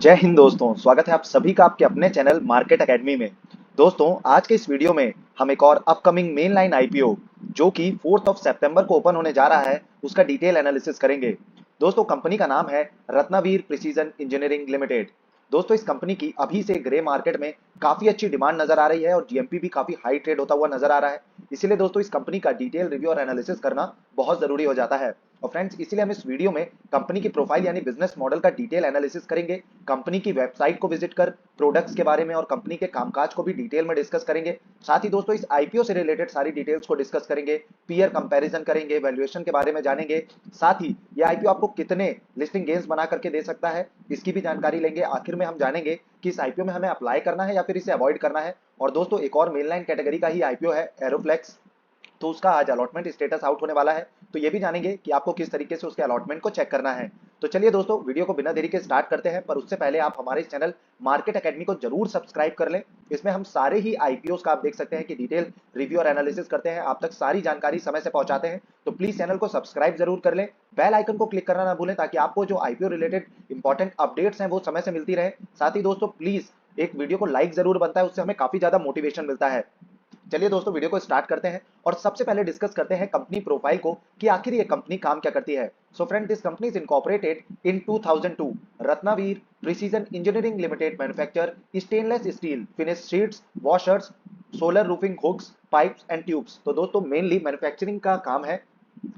जय हिंद दोस्तों, स्वागत है आप सभी का आपके अपने चैनल मार्केट एकेडमी में। दोस्तों, आज के इस वीडियो में हम एक और अपकमिंग मेन लाइन आईपीओ जो कि 4 सितंबर को ओपन होने जा रहा है, उसका डिटेल एनालिसिस करेंगे। दोस्तों, कंपनी का नाम है रत्नावीर प्रिसीजन इंजीनियरिंग लिमिटेड। दोस्तों, इस कंपनी की अभी से ग्रे मार्केट में काफी अच्छी डिमांड नजर आ रही है और जीएमपी भी काफी हाई ट्रेड होता हुआ नजर आ रहा है। इसीलिए दोस्तों, इस कंपनी का डिटेल रिव्यू और एनालिसिस करना बहुत जरूरी हो जाता है। और फ्रेंड्स, इसीलिए हम इस वीडियो में कंपनी की प्रोफाइल यानी बिजनेस मॉडल का डिटेल एनालिसिस करेंगे, कंपनी की वेबसाइट को विजिट कर प्रोडक्ट्स के बारे में और कंपनी के कामकाज को भी डिटेल में डिस्कस करेंगे। साथ ही दोस्तों, इस आईपीओ से रिलेटेड सारी डिटेल्स को डिस्कस करेंगे, पीयर कंपैरिजन करेंगे, वैल्यूएशन के बारे में जानेंगे। साथ ही ये आईपीओ आपको कितने लिस्टिंग गेन्स बना करके दे सकता है, इसकी भी जानकारी लेंगे। आखिर में हम जानेंगे कि इस आईपीओ में हमें अप्लाई करना है या फिर इसे अवॉइड करना है। और दोस्तों, एक और मेन लाइन कैटेगरी का ही आईपीओ है एरोफ्लेक्स, तो उसका आज अलॉटमेंट स्टेटस आउट होने वाला है, तो ये भी जानेंगे कि आपको किस तरीके से उसके अलॉटमेंट को चेक करना है। तो चलिए दोस्तों, वीडियो को बिना देरी के स्टार्ट करते हैं, पर उससे पहले आप हमारे इस चैनल मार्केट एकेडमी को जरूर सब्सक्राइब कर लें। इसमें हम सारे ही आईपीओ का आप देख सकते हैं कि डिटेल रिव्यू और एनालिसिस करते हैं, आप तक सारी जानकारी समय से पहुंचाते हैं। तो प्लीज चैनल को सब्सक्राइब जरूर कर लें, बेल आइकन को क्लिक करना ना भूलें, ताकि आपको जो आईपीओ रिलेटेड इंपॉर्टेंट अपडेट्स हैं वो समय से मिलती रहे। साथ ही दोस्तों, प्लीज एक वीडियो को लाइक जरूर बनता है, उससे हमें काफी ज्यादा मोटिवेशन मिलता है। चलिए दोस्तों, वीडियो को स्टार्ट करते हैं और सबसे पहले डिस्कस करते हैं कंपनी प्रोफाइल को कि आखिर ये कंपनी काम क्या करती है। So friend, this company is incorporated in 2002। Ratnaveer precision engineering limited manufacture stainless steel finish sheets, washers, solar roofing hooks, pipes and tubes. तो दोस्तों, मेनली मैन्युफैक्चरिंग का काम है।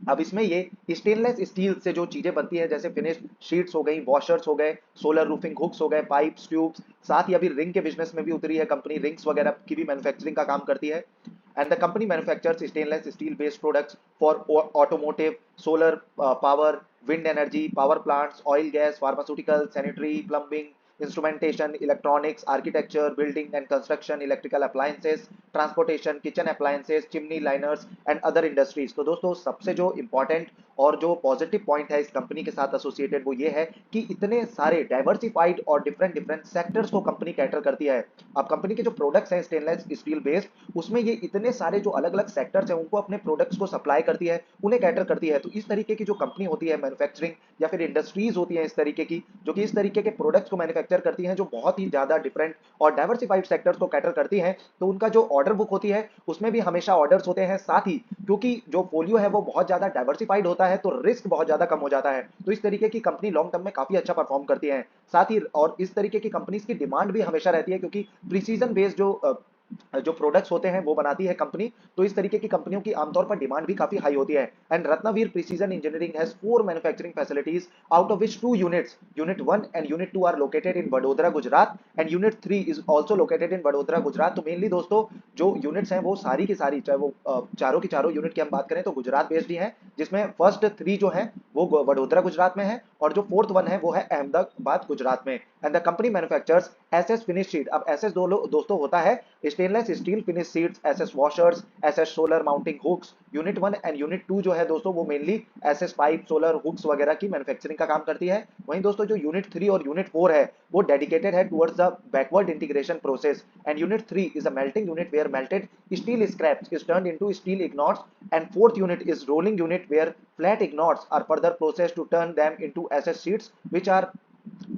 अब इसमें ये स्टेनलेस स्टील से जो चीजें बनती है, जैसे फिनिश शीट्स हो गई, वॉशर्स हो गए, सोलर रूफिंग हुक्स हो गए, पाइप्स, ट्यूब्स, साथ ही अभी रिंग के बिजनेस में भी उतरी है कंपनी, रिंग्स वगैरह की भी मैन्युफैक्चरिंग का काम करती है। And the company manufactures stainless steel based products for automotive, solar power, wind energy, power plants, oil gas, pharmaceutical, sanitary, plumbing, instrumentation, electronics, architecture, building and construction, electrical appliances, transportation, kitchen appliances, chimney liners and other industries। तो दोस्तों, सबसे जो important और जो positive point है इस company के साथ एसोसिएटेड वो ये है कि इतने सारे डाइवर्सिफाइड और डिफरेंट डिफरेंट सेक्टर्स को कंपनी कैटर करती है। अब कंपनी के जो प्रोडक्ट्स हैं स्टेनलेस स्टील बेस्ड, उसमें ये इतने सारे जो अलग अलग सेक्टर्स हैं उनको अपने प्रोडक्ट्स को सप्लाई करती है, उन्हें कैटर करती है। तो इस तरीके की जो कंपनी होती है मैन्युफैक्चरिंग या फिर इंडस्ट्रीज होती है इस तरीके की, जो कि इस तरीके के प्रोडक्ट्स को मैन्युफैक्चर करती हैं, जो बहुत ही ज्यादा डिफरेंट और डाइवर्सिफाइड सेक्टर्स को कैटर करती हैं, तो उनका जो ऑर्डर बुक होती है उसमें भी हमेशा ऑर्डर्स होते हैं। साथ ही क्योंकि जो फोलियो है वो बहुत ज्यादा डाइवर्सिफाइड होता है, तो रिस्क बहुत ज्यादा कम हो जाता है। तो इस तरीके की कंपनी लॉन्ग टर्म में काफी अच्छा परफॉर्म करती है। साथ ही और इस तरीके की कंपनीज की डिमांड भी हमेशा रहती है, क्योंकि प्रीसीजन बेस्ड जो प्रोडक्ट्स होते हैं वो बनाती है कंपनी, तो इस तरीके की कंपनियों की आमतौर पर डिमांड भी काफी हाई होती है। And Ratnaveer precision engineering has 4 manufacturing facilities, out of which 2 units, unit 1 and unit 2 are located in Vadodara Gujarat and unit 3 is also located in Vadodara Gujarat. तो मेनली दोस्तों, जो यूनिट्स हैं वो सारी की सारी, चाहे वो चारों की चारों यूनिट की हम बात करें तो गुजरात बेस्ड ही है, जिसमें फर्स्ट 3 जो है वो वडोदरा गुजरात में है और जो फोर्थ वन है वो है अहमदाबाद गुजरात में। And the company manufactures SS finish sheet. अब एसएस दोस्तों होता है stainless steel finish sheets, SS washers, SS solar mounting hooks. Unit 1 and unit 2 जो है दोस्तों वो mainly SS pipe, solar hooks वगैरह की मैन्युफैक्चरिंग का काम करती है। वहीं दोस्तों, जो यूनिट 3 और यूनिट 4 है वो डेडिकेटेड है towards the backward integration process. And unit 3 is a melting unit where melted steel scraps is turned into steel ingots. And fourth unit is rolling unit where flat ignots are further processed to turn them into SS sheets, which are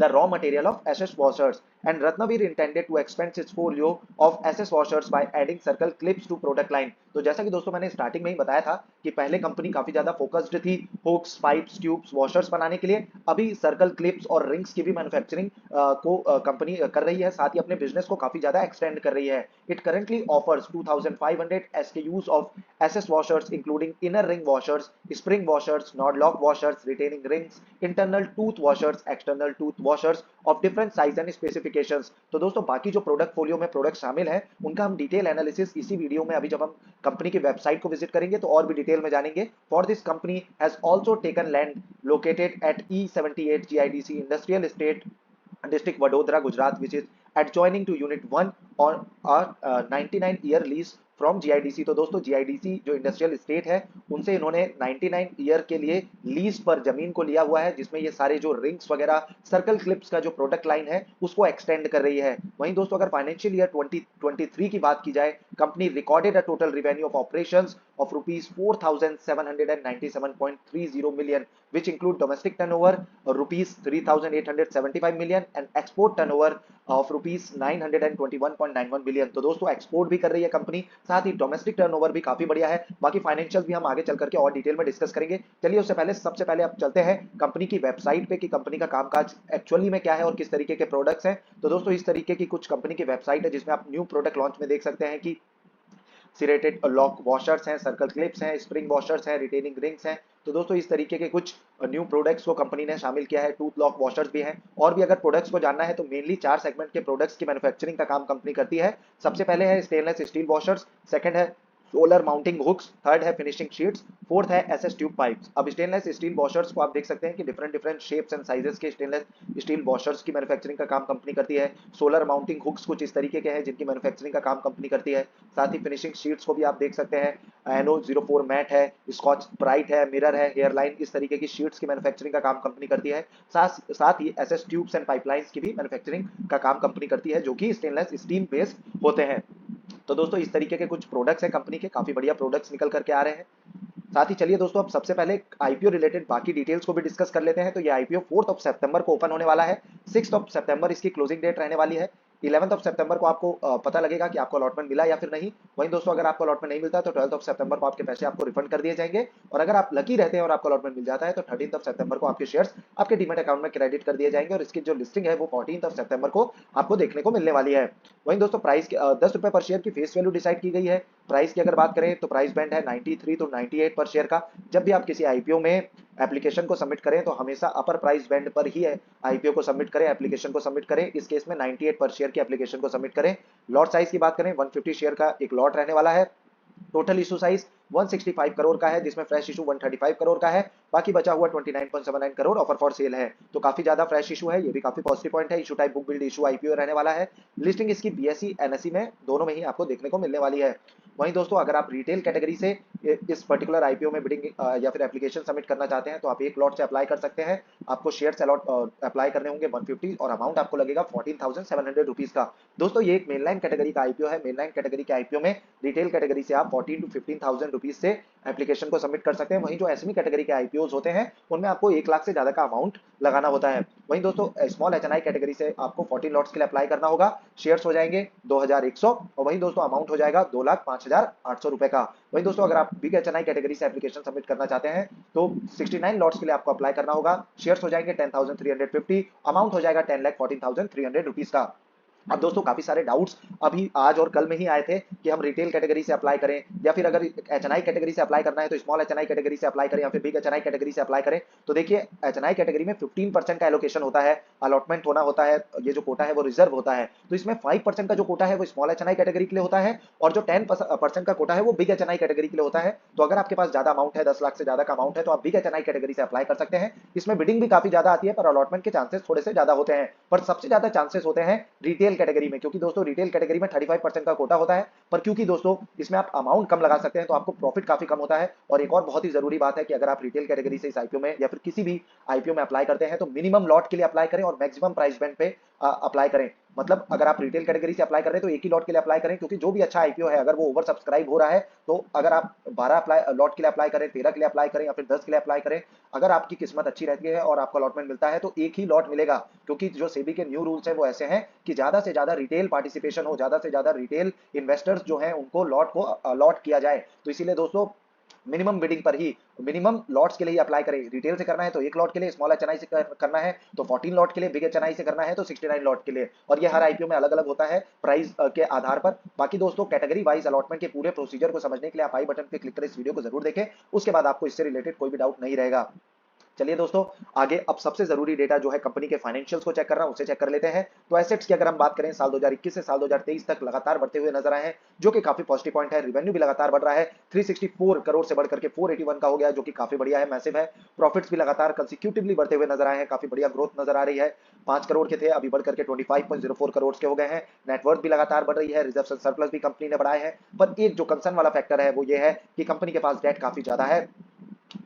the raw material of SS washers. And Ratnavir intended to expand its portfolio of SS washers by adding circle clips to product line। तो जैसा कि दोस्तों मैंने starting में ही बताया था कि पहले कंपनी काफी ज्यादा फोकस्ड थी हुक्स, पाइप्स, ट्यूब्स, वॉशर्स बनाने के लिए। अभी सर्कल क्लिप्स और रिंग्स की भी मैन्युफैक्चरिंग को कंपनी कर रही है, साथ ही अपने बिजनेस को काफी ज्यादा एक्सटेंड कर रही है। It currently offers 2500 SKUs of SS washers including inner ring washers, spring washers, nod lock washers, retaining rings, internal tooth washers, external tooth washers of different size and specifications। तो दोस्तों, बाकी जो प्रोडक्ट फोलियो में product शामिल है उनका हम detail analysis इसी वीडियो में, अभी जब हम कंपनी की वेबसाइट को विजिट करेंगे तो और भी डिटेल में जानेंगे। For this company has also taken land located at E78 GIDC industrial estate district Vadodara Gujarat, which is adjoining to unit 1 on a 99-year lease from GIDC. तो दोस्तों, जीआईडीसी जो इंडस्ट्रियल स्टेट है उनसे इन्होंने 99 year के लिए lease पर जमीन को लिया हुआ है, जिसमें ये सारे जो रिंग्स वगैरह, सर्कल क्लिप्स का जो प्रोडक्ट लाइन है उसको एक्सटेंड कर रही है। वहीं दोस्तों, अगर फाइनेंशियल ईयर 2023 की बात की जाए, company recorded a total revenue of operations of rupees 4,797.30 million, which include domestic turnover rupees 3,875 million and export turnover of rupees 921.91 billion. तो दोस्तों एक्सपोर्ट भी कर रही है कंपनी, साथ ही डोमेस्टिक टर्नओवर भी काफी बढ़िया है। बाकी फाइनेंशियल भी हम आगे चल करके और डिटेल में डिस्कस करेंगे। चलिए उससे पहले सबसे पहले अब चलते हैं कंपनी की वेबसाइट पे कि कंपनी का कामकाज एक्चुअली में क्या है और किस तरीके के प्रोडक्ट्स हैं। तो दोस्तों इस तरीके की कुछ कंपनी की वेबसाइट है जिसमें आप न्यू प्रोडक्ट लॉन्च में देख सकते हैं कि सिरेटेड लॉक वॉशर्स हैं, सर्कल क्लिप्स हैं, स्प्रिंग वॉशर्स हैं, रिटेनिंग रिंग्स हैं। तो दोस्तों इस तरीके के कुछ न्यू प्रोडक्ट्स को कंपनी ने शामिल किया है। टूथ लॉक वॉशर्स भी हैं और भी अगर प्रोडक्ट्स को जानना है तो मेनली 4 सेगमेंट के प्रोडक्ट्स की मैन्युफैक्चरिंग का काम कंपनी करती है। सबसे पहले है स्टेनलेस स्टील वॉशर्स, सेकंड है सोलर माउंटिंग हुक्स, थर्ड है फिनिशिंग शीट्स, फोर्थ है एसएस ट्यूब पाइप्स। अब स्टेनलेस स्टील वॉशर्स को आप देख सकते हैं कि different different shapes and sizes के स्टेनलेस स्टील वॉशर्स की मैन्युफैक्चरिंग का काम कंपनी करती है। सोलर माउंटिंग हुक्स कुछ इस तरीके के हैं जिनकी मैन्युफैक्चरिंग का काम कंपनी करती है। साथ ही फिनिशिंग शीट्स को भी आप देख सकते हैं, NO04 मैट है, स्कॉच ब्राइट है, मिरर है, हेयरलाइन, इस तरीके की शीट्स की मैन्युफैक्चरिंग का काम कंपनी करती है। साथ ही एसएस ट्यूब्स एंड पाइपलाइंस की भी मैन्युफैक्चरिंग का काम कंपनी करती है जो कि स्टेनलेस स्टील बेस्ड होते हैं। तो दोस्तों इस तरीके के कुछ प्रोडक्ट्स हैं कंपनी के, काफी बढ़िया प्रोडक्ट्स निकल करके आ रहे हैं। साथ ही चलिए दोस्तों अब सबसे पहले आईपीओ रिलेटेड बाकी डिटेल्स को भी डिस्कस कर लेते हैं। तो ये आईपीओ 4 सितंबर को ओपन होने वाला है, 6 सितंबर इसकी क्लोजिंग डेट रहने वाली है। 11 सितंबर को आपको पता लगेगा कि आपको अलॉटमेंट मिला या फिर नहीं। वहीं दोस्तों अगर आपको अलॉटमेंट नहीं मिलता तो 12 सितंबर को आपके पैसे आपको रिफंड कर दिए जाएंगे, और अगर आप लकी रहते हैं और आपको अलॉटमेंट मिल जाता है तो 13 सितंबर को आपके शेयर्स आपके डीमैट अकाउंट में क्रेडिट कर दिए जाएंगे और इसकी जो लिस्टिंग है वो 14 सितंबर को आपको देखने को मिलने वाली है। वहीं दोस्तों प्राइस 10 रुपए पर शेयर की फेस वैल्यू डिसाइड की गई है। प्राइस की अगर बात करें तो प्राइस बैंड है 93 to 98 पर शेयर का। जब भी आप किसी आईपीओ में एप्लीकेशन को सबमिट करें तो हमेशा अपर प्राइस बैंड पर ही है आईपीओ को सबमिट करें, एप्लीकेशन को सबमिट करें। इस केस में 98 पर शेयर की एप्लीकेशन को सबमिट करें। लॉट साइज की बात करें 150 शेयर का एक लॉट रहने वाला है। टोटल इशू साइज 165 करोड़ का है जिसमें फ्रेश इशू 135 करोड़ का है, बाकी बचा हुआ 29.79 करोड़ ऑफर फॉर सेल है। तो काफी ज्यादा फ्रेश इशू है, ये भी काफी पॉजिटिव पॉइंट है। Issue type book build issue IPO रहने वाला है। लिस्टिंग इसकी बीएसई एनएसई में दोनों में ही आपको देखने को मिलने वाली है। वहीं दोस्तों अगर आप रिटेल कैटेगरी से इस पर्टिकुलर आईपीओ में बिडिंग या फिर एप्लीकेशन सबमिट करना चाहते हैं तो आप एक लॉट से अप्लाई कर सकते हैं। आपको शेयर्स अलॉट अप्लाई करने होंगे 150 और अमाउंट आपको लगेगा 14,700 रुपीज का। दोस्तों ये एक मेनलाइन कैटेगरी का आईपीओ है। मेनलाइन कैटेगरी के आईपीओ में रिटेल कैटेगरी से आप 14 to 15,000 रुपीज से एप्लीकेशन को सबमिट कर सकते हैं। वहीं जो एसएमई कैटेगरी के आईपीओज होते हैं उनमें आपको 1 लाख से ज्यादा का अमाउंट लगाना होता है। वहीं दोस्तों स्मॉल एचएनआई कैटेगरी से आपको 14 लॉट्स के लिए अप्लाई करना होगा। शेयर्स हो जाएंगे 2100 और वहीं दोस्तों अमाउंट हो जाएगा 2,05,800 रुपए का। वहीं दोस्तों अगर आप बिग एचएनआई कैटेगरी से एप्लीकेशन सबमिट करना चाहते हैं तो 69 लॉट्स के लिए आपको अप्लाई करना होगा। शेयर्स हो जाएंगे 10,350, अमाउंट हो जाएगा 10,14,300 रुपीज का। अब दोस्तों काफी सारे डाउट्स अभी आज और कल में ही आए थे कि हम रिटेल कैटेगरी से अप्लाई करें या फिर अगर एचएनआई कैटेगरी से अप्लाई करना है तो स्मॉल एचएनआई कैटेगरी से अप्लाई करें या फिर बिग एचएनआई कैटेगरी से अप्लाई करें। तो देखिए एचएनआई कैटेगरी में 15% का एलोकेशन होता है, अलॉटमेंट होना होता है, ये जो कोटा है वो रिजर्व होता है। तो इसमें 5% का जो कोटा है वो स्मॉल एचएनआई कैटेगरी के लिए होता है और जो 10% का कोटा है वो बिग एचएनआई कैटेगरी के लिए होता है। तो अगर आपके पास ज्यादा अमाउंट है, 10 लाख से ज्यादा का अमाउंट है, तो आप बिग एचएनआई कैटेगरी से अप्लाई कर सकते हैं। इसमें बिडिंग भी काफी ज्यादा आती है पर अलॉटमेंट के चांसेस थोड़े से ज्यादा होते हैं, पर सबसे ज्यादा चांसेस होते हैं रिटेल कैटेगरी में, क्योंकि दोस्तों रिटेल कैटेगरी में 35% का कोटा होता है। पर क्योंकि दोस्तों इसमें आप अमाउंट कम लगा सकते हैं तो आपको प्रॉफिट काफी कम होता है। और एक और बहुत ही जरूरी बात है कि अगर आप रिटेल कैटेगरी से इस आईपीओ में या फिर किसी भी आईपीओ में अप्लाई करते हैं तो मिनिमम लॉट के लिए अप्लाई करें और मैक्सिमम प्राइस बैंड पे अप्लाई करें। मतलब अगर आप रिटेल कैटेगरी से अप्लाई कर रहे हैं तो एक ही लॉट के लिए अप्लाई करें, क्योंकि जो भी अच्छा आईपीओ है अगर वो ओवर सब्सक्राइब हो रहा है तो अगर आप 12 लॉट के लिए अप्लाई करें, 13 के लिए अप्लाई करें या फिर 10 के लिए अप्लाई करें, अगर आपकी किस्मत अच्छी रहती है और आपको अलॉटमेंट मिलता है तो एक ही लॉट मिलेगा। क्योंकि जो सेबी के न्यू रूल्स हैं वो ऐसे हैं कि ज्यादा से ज्यादा रिटेल पार्टिसिपेशन हो, ज्यादा से ज्यादा रिटेल इन्वेस्टर्स जो हैं उनको लॉट को अलॉट किया जाए। तो इसीलिए दोस्तों मिनिमम बिडिंग पर ही, मिनिमम लॉट्स के लिए अप्लाई करें। रिटेल से करना है तो एक लॉट के लिए, स्मॉल एचएनआई से करना है तो 14 लॉट के लिए, बिग एचएनआई से करना है तो 69 लॉट के लिए। और ये हर आईपीओ में अलग अलग होता है प्राइस के आधार पर। बाकी दोस्तों कैटेगरी वाइज अलॉटमेंट के पूरे प्रोसीजर को समझने के लिए आप आई बटन पे क्लिक करें, इस वीडियो को जरूर देखें, उसके बाद आपको इससे रिलेटेड कोई भी डाउट नहीं रहेगा। चलिए दोस्तों आगे अब सबसे जरूरी डेटा जो है कंपनी के फाइनेंशियल्स को चेक करना, उसे चेक कर लेते हैं। तो एसेट्स की अगर हम बात करें साल 2021 से साल 2023 तक लगातार बढ़ते हुए नजर आए हैं, जो कि काफी पॉजिटिव पॉइंट है। रेवेन्यू भी लगातार बढ़ रहा है, 364 करोड़ से बढ़कर के 481 का हो गया, जो कि काफी बढ़िया है, मैसिव है। प्रॉफिट्स भी लगातार कंसिक्यूटिवली बढ़ते हुए नजर आए हैं, काफी बढ़िया ग्रोथ नजर आ रही है। 5 करोड़ के थे अभी बढ़ करके 25.04 करोड़ के हो गए हैं। नेटवर्थ भी लगातार बढ़ रही है, रिजर्व सरप्लस भी कंपनी ने बढ़ाए हैं। पर एक जो कंसर्न वाला फैक्टर है वो ये है कि कंपनी के पास डेट काफी ज्यादा है।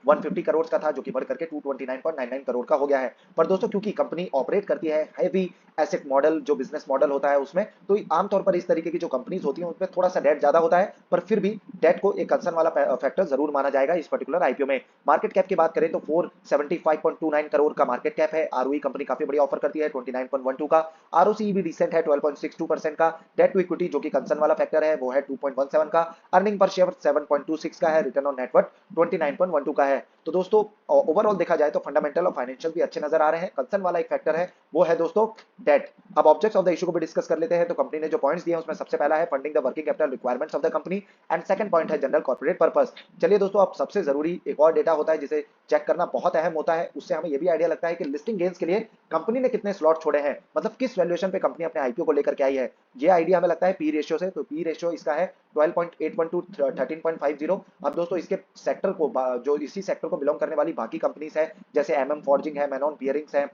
150 करोड़ का था, जो कि बढ़ करके 229.99 करोड़ का हो गया है। पर दोस्तों क्योंकि कंपनी ऑपरेट करती है हैवी एसेट मॉडल, जो बिजनेस मॉडल होता है उसमें, तो आमतौर पर इस तरीके की जो कंपनीज होती हैं उनमें थोड़ा सा डेट ज्यादा होता है, पर फिर भी डेट को एक कंसर्न वाला फैक्टर जरूर माना जाएगा इस पर्टिकुलर आईपीओ में। मार्केट कैप की बात करें तो 475.29 करोड़ का मार्केट कैप है। आरओई कंपनी काफी बड़ी ऑफर करती है 29.12 का। आरओसी भी डिसेंट है 12.62% का। डेट टू इक्विटी जो कि कंसर्न वाला फैक्टर है वो है 2.17 का। अर्निंग पर शेयर 7.26 का है। रिटर्न ऑन नेटवर्थ 29.12 का है। तो दोस्तों ओवरऑल देखा जाए तो फंडामेंटल और फाइनेंशियल भी अच्छे नजर आ रहे हैं। कंसर्न वाला एक फैक्टर है वो है दोस्तों डेट। अब ऑब्जेक्ट्स ऑफ द इशू को भी डिस्कस कर लेते हैं। तो कंपनी ने जो पॉइंट्स दिए हैं उसमें सबसे पहला है funding the working capital requirements of the company, and second point है जनरल कॉर्पोरेट पर्पस। चलिए दोस्तों, अब सबसे जरूरी एक और डेटा होता है जिसे चेक करना बहुत अहम होता है। उससे हमें यह भी आइडिया लगता है कि लिस्टिंग गेन्स के लिए कंपनी ने कितने स्लॉट छोड़े हैं, मतलब किस वैल्यूएशन पे कंपनी अपने आईपीओ को लेकर के आई है। ये आइडिया हमें लगता है पी रेशियो से। तो पी रेशियो इसका है 12.81 टू 13.50। अब दोस्तों इसके सेक्टर को, जो इसी सेक्टर को बिलोंग करने वाली बाकी कंपनीज है जैसे एमएम फॉर्जिंग है, मैनॉन बियरिंग्स है,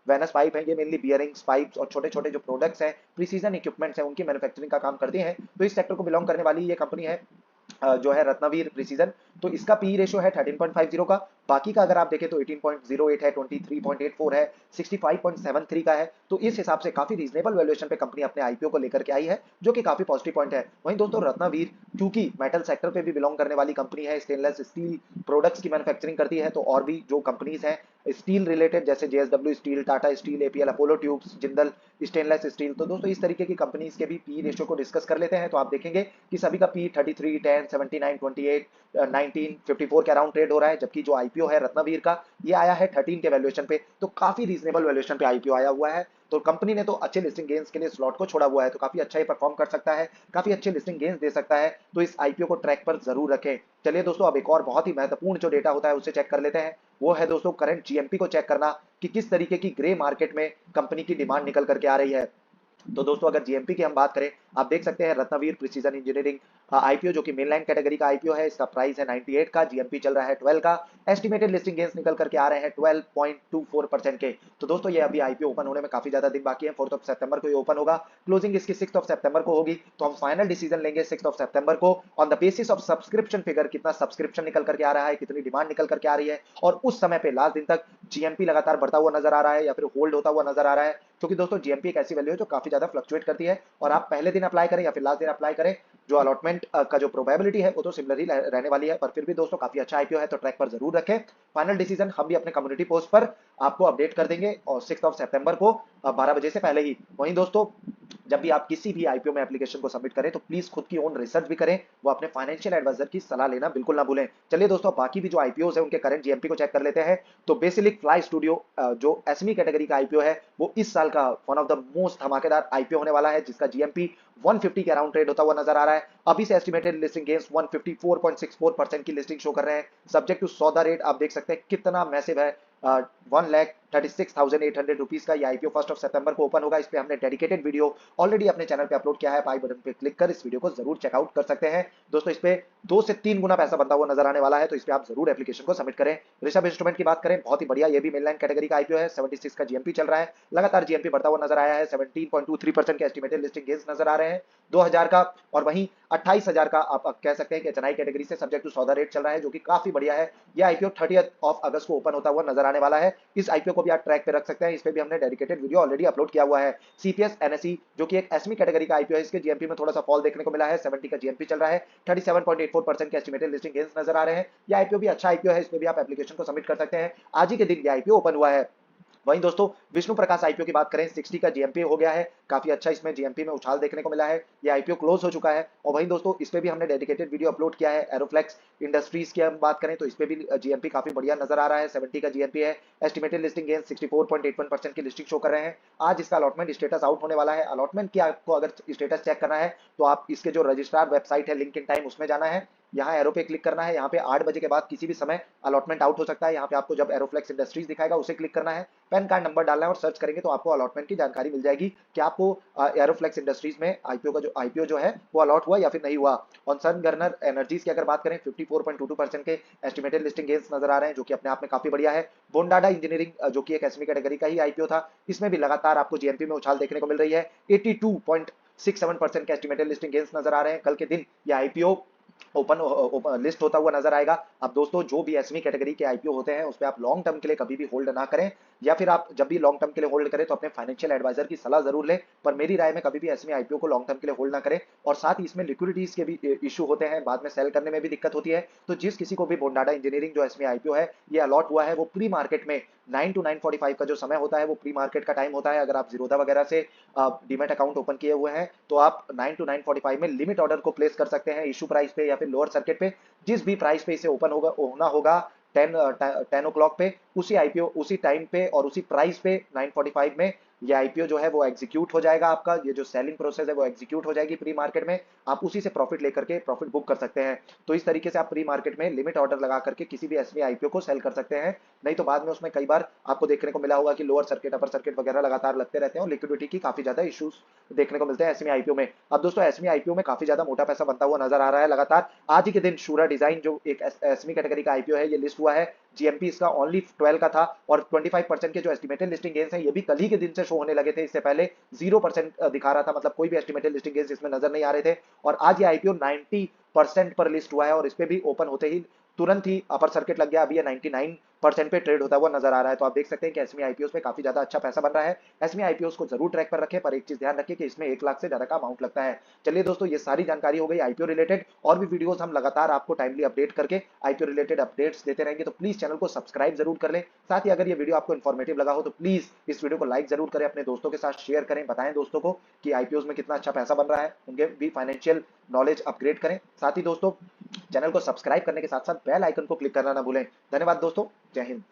वेनस पाइप है, ये मेनली बियरिंग्स, पाइप्स और छोटे छोटे जो प्रोडक्ट्स हैं, प्रीसीजन इक्विपमेंट्स हैं, उनकी मैन्युफैक्चरिंग का काम करती हैं। तो इस सेक्टर को बिलोंग करने वाली ये कंपनी है जो है रत्नवीर प्रिसीजन। तो इसका पी रेशियो है 13.50 का। बाकी का अगर आप देखें तो 18.08 है, 23.84 है, 65.73 का है। तो इस हिसाब से काफी रीजनेबल वैल्यूएशन पे कंपनी अपने आईपीओ को लेकर के आई है, जो कि काफी पॉजिटिव पॉइंट है। वहीं दोस्तों रत्नवीर क्योंकि मेटल सेक्टर पे भी बिलोंग करने वाली कंपनी है, स्टेनलेस स्टील प्रोडक्ट्स की मैन्युफैक्चरिंग करती है, तो और भी जो कंपनीज हैं स्टील रिलेटेड जैसे JSW steel, Tata steel, APL, Apollo tubes, Jindal stainless steel, तो दोस्तों इस तरीके की कंपनीज के भी पी रेशियो को डिस्कस कर लेते हैं। तो आप देखेंगे कि सभी का पी 33, 10, 79, 28, 19, 54 के अराउंड ट्रेड हो रहा है, जबकि जो आईपीओ है रत्नवीर का ये आया है 13 के वैल्यूएशन पे। तो काफी रीजनेबल वैल्यूएशन पे आईपीओ आया हुआ है। तो कंपनी ने तो अच्छे लिस्टिंग गेन्स के लिए स्लॉट को छोड़ा हुआ है, तो काफी अच्छा ही परफॉर्म कर सकता है, काफी अच्छे लिस्टिंग गेन्स दे सकता है। तो इस आईपीओ को ट्रैक पर जरूर रखें। चलिए दोस्तों, अब एक और बहुत ही महत्वपूर्ण जो डेटा होता है उसे चेक कर लेते हैं। वो है दोस्तों करंट जीएमपी को चेक करना कि किस तरीके की ग्रे मार्केट में कंपनी की डिमांड निकल करके आ रही है। तो दोस्तों अगर जीएमपी की हम बात करें, आप देख सकते हैं रत्नवीर प्रिसीजन इंजीनियरिंग आईपीओ जो कि मेनलाइन कैटेगरी का आईपीओ है, इसका प्राइस है 98 का, जीएमपी चल रहा है 12 का। एस्टिमेटेड लिस्टिंग गेन्स निकल करके आ रहे हैं 12.24% के। तो दोस्तों ये अभी आईपीओ ओपन होने में काफी ज्यादा दिन बाकी है, 4 सितंबर को ये ओपन होगा, क्लोजिंग इसकी 6 सितंबर को होगी। तो हम फाइनल डिसीजन लेंगे 6 सितंबर को on the basis of subscription figure, कितना सब्सक्रिप्शन निकल करके आ रहा है, कितनी डिमांड निकल करके आ रही है, और उस समय पे लास्ट दिन तक जीएमपी लगातार बढ़ता हुआ नजर आ रहा है या फिर होल्ड होता हुआ नजर आ रहा है। क्योंकि दोस्तों जीएमपी एक ऐसी वैल्यू है जो काफी ज्यादा फ्लक्चुएट करती है, और आप पहले दिन अप्लाई करें या फिर लास्ट दिन अप्लाई करें, जो अलॉटमेंट का जो प्रोबेबिलिटी है वो तो सिमिलर ही रहने वाली है। पर फिर भी दोस्तों काफी अच्छा आईपीओ है, तो ट्रैक पर जरूर रखें। फाइनल डिसीजन हम भी अपने कम्युनिटी पोस्ट पर आपको अपडेट कर देंगे, और 6 सितंबर को 12 बजे से पहले ही। वहीं दोस्तों जब भी आप किसी भी आईपीओ में एप्लीकेशन को सबमिट करें तो प्लीज खुद की ओन रिसर्च भी करें, वो अपने फाइनेंशियल एडवाइजर की सलाह लेना बिल्कुल ना भूलें। चलिए दोस्तों, बाकी भी जो आईपीओ है उनके करंट जीएमपी को चेक कर लेते हैं। तो बेसिलिक फ्लाई स्टूडियो जो एसएमई कैटेगरी का आईपीओ है, वो इस साल का वन ऑफ द मोस्ट धमाकेदार आईपीओ होने वाला है, जिसका जीएमपी 150 के अराउंड ट्रेड होता हुआ नजर आ रहा है। अभी से एस्टिमेटेड लिस्टिंग गेन्स 154.64% की लिस्टिंग शो कर रहे हैं। सब्जेक्ट टू सौदा रेट आप देख सकते हैं कितना मैसिव है, 1,36,800 रुपीज का ये आईपीओ 1 सितंबर को ओपन होगा। इस पे हमने डेडिकेटेड वीडियो ऑलरेडी अपने चैनल पे अपलोड किया है, आई बटन पे क्लिक कर इस वीडियो को जरूर चेकआउट कर सकते हैं। दोस्तों इस पे 2 से 3 गुना पैसा बनता हुआ नजर आने वाला है, तो इस पे आप जरूर एप्लीकेशन को सबमिट करें। ऋषभ इंस्ट्रूमेंट की बात करें, बहुत ही बढ़िया, ये भी मेनलाइन कैटेगरी का आईपीओ है, 76 का जीएमपी चल रहा है, लगातार जीएमपी बढ़ता हुआ नजर आया है, 17.23% के एस्टिमेटेड लिस्टिंग गेन्स नजर आ रहे हैं 2000 का, और वहीं 28,000 का आप कह सकते हैं कि एचएनआई कैटेगरी से सब्जेक्ट टू सौदा रेट चल रहा है, जो कि काफी बढ़िया है। ये आईपीओ 30 अगस्त को ओपन होता हुआ नजर आने वाला है। इस आईपीओ को भी आप ट्रैक पे रख सकते हैं, इस पे भी हमने डेडिकेटेड वीडियो ऑलरेडी अपलोड किया हुआ है। सीपीएस एनएसई जो कि एक एसमी कैटेगरी का आईपीओ है, इसके जीएमपी में थोड़ा सा फॉल देखने को मिला है, 70 का जीएमपी चल रहा है, 37.84% के एस्टिमेटेड लिस्टिंग गेन्स नजर आ रहे हैं। ये आईपीओ भी अच्छा आईपीओ है, इस पे भी आप एप्लीकेशन को सबमिट कर सकते हैं। आज ही के दिन ये आईपीओ ओपन हुआ है। वहीं दोस्तों विष्णु प्रकाश आईपीओ की बात करें, 60 का जीएमपी हो गया है, काफी अच्छा इसमें जीएमपी में उछाल देखने को मिला है, ये आईपीओ क्लोज हो चुका है। और वहीं दोस्तों इस पे भी हमने डेडिकेटेड वीडियो अपलोड किया है। एरोफ्लेक्स इंडस्ट्रीज की हम बात करें तो इस पे भी जीएमपी काफी बढ़िया नजर आ रहा है, 70 का जीएमपी है, एस्टिमेटेड लिस्टिंग गेन 64.81% की लिस्टिंग शो कर रहे हैं। आज इसका अलॉटमेंट स्टेटस आउट होने वाला है। अलॉटमेंट की आपको अगर स्टेटस चेक करना है तो आप इसके जो रजिस्ट्रार वेबसाइट है लिंक इन टाइम उसमें जाना है, यहाँ एरो पे क्लिक करना है, यहाँ पे 8 बजे के बाद किसी भी समय अलॉटमेंट आउट हो सकता है। यहाँ पे आपको जब एरोफ्लेक्स इंडस्ट्रीज दिखाएगा उसे क्लिक करना है, पैन कार्ड नंबर डालना है और सर्च करेंगे तो आपको अलॉटमेंट की जानकारी मिल जाएगी कि आपको एरोफ्लेक्स इंडस्ट्रीज में आईपीओ जो है वो अलॉट हुआ या फिर नहीं हुआ। ऑन सन गर्नर एनर्जीज की अगर बात करें, 54.22% के एस्टिमेटेड लिस्टिंग गेन्स नजर आ रहे हैं, जो कि अपने आप में काफी बढ़िया है। बोंडाडा इंजीनियरिंग जो कि एक एसमी कैटेगरी का ही आईपीओ था, इसमें भी लगातार आपको जीएमपी में उछाल देखने को मिल रही है, 82.67% के एस्टिमेटेड लिस्टिंग गेन्स नजर आ रहे हैं। कल के दिन ये आईपीओ ओपन लिस्ट होता हुआ नजर आएगा। अब दोस्तों जो भी एसमी कैटेगरी के आईपीओ होते हैं उस पे आप लॉन्ग टर्म के लिए कभी भी होल्ड ना करें, या फिर आप जब भी लॉन्ग टर्म के लिए होल्ड करें तो अपने फाइनेंशियल एडवाइजर की सलाह जरूर लें, पर मेरी राय में कभी भी एसमी आईपीओ को लॉन्ग टर्म के लिए होल्ड ना करें। और साथ ही इसमें लिक्विडिटीज के भी इशू होते हैं, बाद में सेल करने में भी दिक्कत होती है। तो जिस किसी को भी बोंडाडा इंजीनियरिंग जो एसमी आईपीओ है ये अलॉट हुआ है, वो प्री मार्केट में 9 to 9:45 का जो समय होता है वो प्री मार्केट का टाइम होता है। अगर आप जीरोधा वगैरह से डीमेट अकाउंट ओपन किए हुए हैं तो आप 9 to 9:45 में लिमिट ऑर्डर को प्लेस कर सकते हैं इशू प्राइस पे या फिर लोअर सर्किट पे। जिस भी प्राइस पे इसे ओपन होना होगा 10 ओ क्लॉक पे, उसी आईपीओ उसी टाइम पे और उसी प्राइस पे 9:45 में ये आईपीओ जो है वो एग्जीक्यूट हो जाएगा। आपका ये जो सेलिंग प्रोसेस है वो एग्जीक्यूट हो जाएगी प्री मार्केट में, आप उसी से प्रॉफिट लेकर के प्रॉफिट बुक कर सकते हैं। तो इस तरीके से आप प्री मार्केट में लिमिट ऑर्डर लगा करके किसी भी एसबी आईपीओ को सेल कर सकते हैं। नहीं तो बाद में उसमें कई बार आपको देखने को मिला होगा कि लोअर सर्किट अपर सर्किट वगैरह लगातार लगते रहते हैं और लिक्विडिटी की काफी ज्यादा इश्यूज देखने को मिलते हैं एसमी आईपीओ में। अब दोस्तों एसमी आईपीओ में काफी ज्यादा मोटा पैसा बनता हुआ नजर आ रहा है लगातार। आज ही के दिन शूरा डिजाइन जो एक एसमी कैटेगरी का आईपीओ है ये लिस्ट हुआ है। जीएमपी इसका ओनली 12 का था और 25% के जो एस्टिमेटेड लिस्टिंग गेन्स है ये भी कल ही के दिन से शो होने लगे थे। इससे पहले 0% दिखा रहा था, मतलब कोई भी एस्टिमेटेड लिस्टिंग गेन्स इसमें नजर नहीं आ रहे थे। और आज ये आईपीओ 90% पर लिस्ट हुआ है और इस पे भी ओपन होते ही तुरंत ही अपर सर्किट लग गया। अभी ये 99% पे ट्रेड होता हुआ नजर आ रहा है। तो आप देख सकते हैं कि एसमी आईपीओ पे काफी ज्यादा अच्छा पैसा बन रहा है। एसमी आईपीओ को जरूर ट्रैक पर रखें, पर एक चीज ध्यान रखें कि इसमें 1 लाख से ज्यादा का अमाउंट लगता है। चलिए दोस्तों ये सारी जानकारी हो गई आईपीओ रिलेटेड, और भी वीडियोस हम लगातार आपको टाइमली अपडेट करके आईपीओ रिलेटेड अपडेट्स देते रहेंगे, तो प्लीज चैनल को सब्सक्राइब जरूर कर लें। साथ ही अगर ये वीडियो आपको इन्फॉर्मेटिव लगा हो तो प्लीज इस वीडियो को लाइक जरूर करें, अपने दोस्तों के साथ शेयर करें, बताएं दोस्तों को कि आईपीओ में कितना अच्छा पैसा बन रहा है, उनके भी फाइनेंशियल नॉलेज अपग्रेड करें। साथ ही दोस्तों चैनल को सब्सक्राइब करने के साथ साथ बेल आइकन को क्लिक करना ना भूलें। धन्यवाद दोस्तों, जय हिंद।